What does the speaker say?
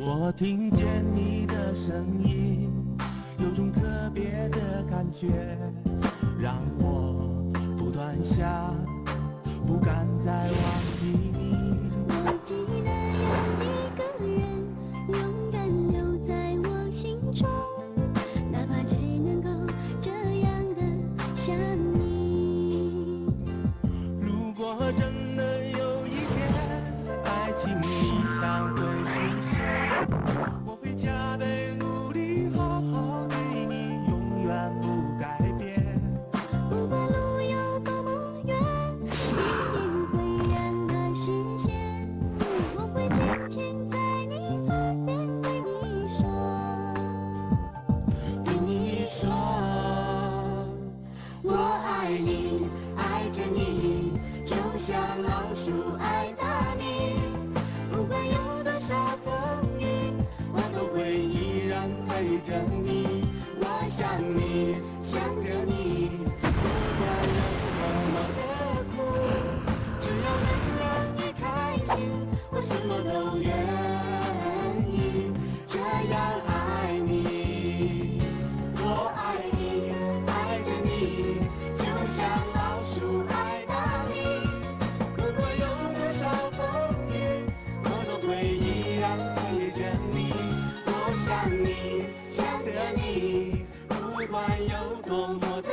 我听见你的声音，有种特别的感觉，让我不断想，不敢再忘记你。我记得有一个人，永远留在我心中，哪怕只能够这样的想你。如果真的有一天，爱情理想会实现，我会加倍努力，好好对你，永远不改变。不管路有多么远，一定会让它实现。我会轻轻在你耳边对你说，对你说，我爱你，爱着你，就像老鼠爱大米。不管有多少风雨，我都会依然陪着你。我想你，想着你，不管有多么的苦，只要能让你开心，我什么都愿意，这样爱你。我爱你，爱着你，就像老鼠爱大米。不管有多少风雨，我都会依然陪着你。我想你，想着你，不管有多么的